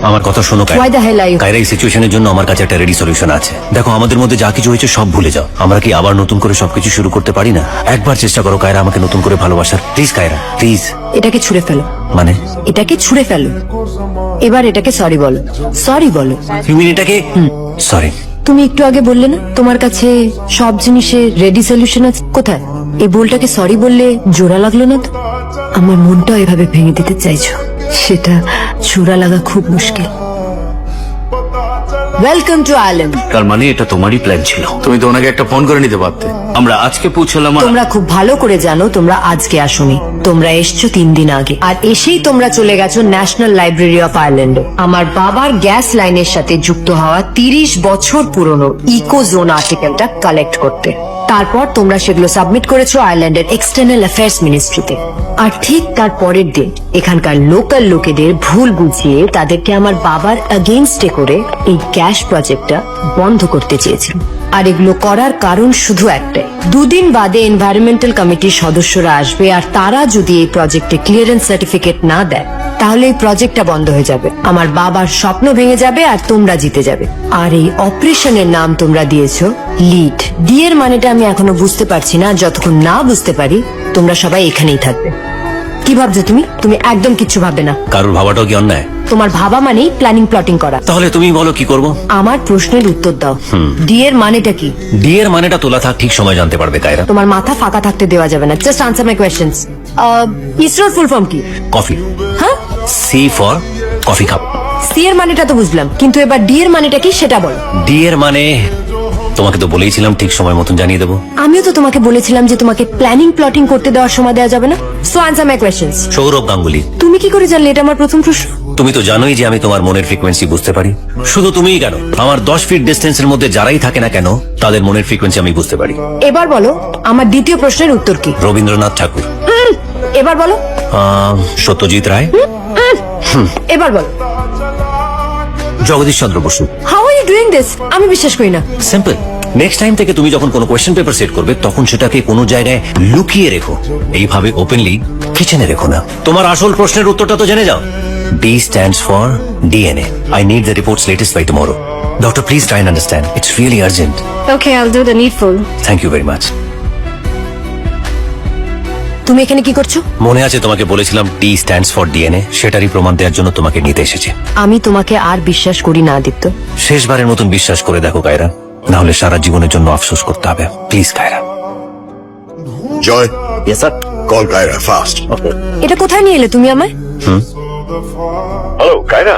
আমার কথা শোনো Why the hell are you? Kiara, এই সিচুয়েশনের জন্য আমার কাছে একটা রেডি সলিউশন আছে। দেখো, আমাদের মধ্যে যা কিছু হয়েছে সব ভুলে যাও। আমরা কি আবার নতুন করে সবকিছু শুরু করতে পারি না? একবার চেষ্টা করো কায়রা, আমাকে নতুন করে ভালোবাসার। Please Kiara, please. এটাকে ছুঁড়ে ফেলো, মানে এটাকে ছুঁড়ে ফেলো। এবার এটাকে সরি বলো, সরি বলো। এটাকে সরি। তুমি একটু আগে বললে না তোমার কাছে সব জিনিসের রেডি সলিউশন আছে, কোথায়? এই বোলটাকে সরি বললে জোড়া লাগলো না তো? আমার মনটাও এভাবে ভেঙে দিতে চাইছো, সেটা জোড়া লাগা খুব মুশকিল। Welcome to island. তার মানে এটা তোমারই প্ল্যান ছিল? তুমি তো ওনাকে একটা ফোন করে নিতে পারতে। আমরা আজকে পৌঁছলাম। তোমরা খুব ভালো করে জানো তোমরা আজকে আসোনি, তোমরা এসছো 3 দিন আগে, আর এসেই তোমরা চলে গেছো ন্যাশনাল লাইব্রেরি অফ আয়ারল্যান্ডে আমার বাবার গ্যাস লাইনের সাথে যুক্ত হওয়া 30 বছর পুরনো ইকো জোন আর্টিকেলটা কালেক্ট করতে। তারপর তোমরা সেগুলো সাবমিট করেছো আয়ারল্যান্ডের এক্সটার্নাল অ্যাফেয়ার্স মিনিস্ট্রিতে। আর ঠিক তার পরের দিন এখানকার লোকাল লোকেদের ভুল বুঝিয়ে তাদেরকে আমার বাবার এগেইনস্টে করে এই গ্যাস প্রজেক্টটা বন্ধ করতে চেয়েছিল। আর এগুলো করার কারণ শুধু একটাই, 2 দিন বাদে এনভায়রনমেন্টাল কমিটির সদস্যরা আসবে, আর তারা যদি এই প্রজেক্টে ক্লিয়ারেন্স সার্টিফিকেট না দেয় তাহলে এই প্রজেক্টটা বন্ধ হয়ে যাবে, আমার বাবার স্বপ্ন ভেঙে যাবে, আর তোমরা জিতে যাবে। আর এই অপারেশনের নাম তোমরা দিয়েছো লিড। ডি এর মানেটা আমি এখনো বুঝতে পারছি না, যতক্ষণ না বুঝতে পারি তোমরা সবাই এখানেই থাকবে। কি ভাবছো তুমি? তুমি একদম কিচ্ছু ভাববে না। কারোর ভাবাটাও কি অন্যায়? তোমার ভাবা মানেই প্ল্যানিং প্লটিং করা। তাহলে তুমি বলো কি করব? আমার প্রশ্নের উত্তর দাও। ডি এর মানেটা কি? ডি এর মানেটা তোলা থাক, ঠিক সময় জানতে পারবে কায়রা। তোমার মাথা ফাঁকা থাকতে দেওয়া যাবে না। Just answer my questions. ইসরোর ফুল ফর্ম কি? কফি। হ্যাঁ, C for coffee cup. C এর মানেটা তো বুঝলাম, কিন্তু এবার ডি এর মানেটা কি সেটা বলো। ডি এর মানে তোমাকে তো বলেইছিলাম ঠিক সময় মতন জানিয়ে দেবো। আমিও তো তোমাকে বলেছিলাম যে তোমাকে প্ল্যানিং প্লটিং করতে দেওয়ার সময় দেওয়া যাবে না। So answer my questions. Sourav Ganguly. তুমি কি করে জানলে এটা আমার প্রথম প্রশ্ন? তুমি তো জানোই যে আমি তোমার মনের ফ্রিকোয়েন্সি বুঝতে পারি। শুধু তুমিই কেন, আমার 10 ফিট ডিস্টেন্সের মধ্যে যারাই থাকে না কেন তাদের মনের ফ্রিকোয়েন্সি আমি বুঝতে পারি। এবার বলো আমার দ্বিতীয় প্রশ্নের উত্তর কি? রবীন্দ্রনাথ ঠাকুর। এবার বলো। সত্যজিৎ রায়। এবার বলো। Jagadish Chandra Bose. How are you doing this? আমি বিশ্বাস করি না। সিম্পল। নেক্সট টাইম থেকে তুমি যখন কোনো কোয়েশ্চেন পেপার সেট করবে তখন সেটাকে কোনো জায়গায় লুকিয়ে রেখো, এইভাবে ওপেনলি কিচেনে রেখো না। তোমার আসল প্রশ্নের উত্তরটা তো জেনে যাও। D stands for DNA. I need the reports latest by tomorrow. Doctor, please try and understand. It's really urgent. Okay, I'll do the needful. Thank you very much. তুমি এখানে কি করছো? মনে আছে তোমাকে বলেছিলাম D stands for DNA, সেটারই প্রমাণ দেওয়ার জন্য তোমাকে নিতে এসেছি। আমি তোমাকে আর বিশ্বাস করি না আদিত্য। শেষবারের মতন বিশ্বাস করে দেখো কায়রা, না হলে সারা জীবনের জন্য আফসোস করতে হবে। Please Kiara. Joy, Yes, sir. call Kyra fast. Okay. এটা কোথায় নিয়ে এলে তুমি আমায়? Hello, Kyra.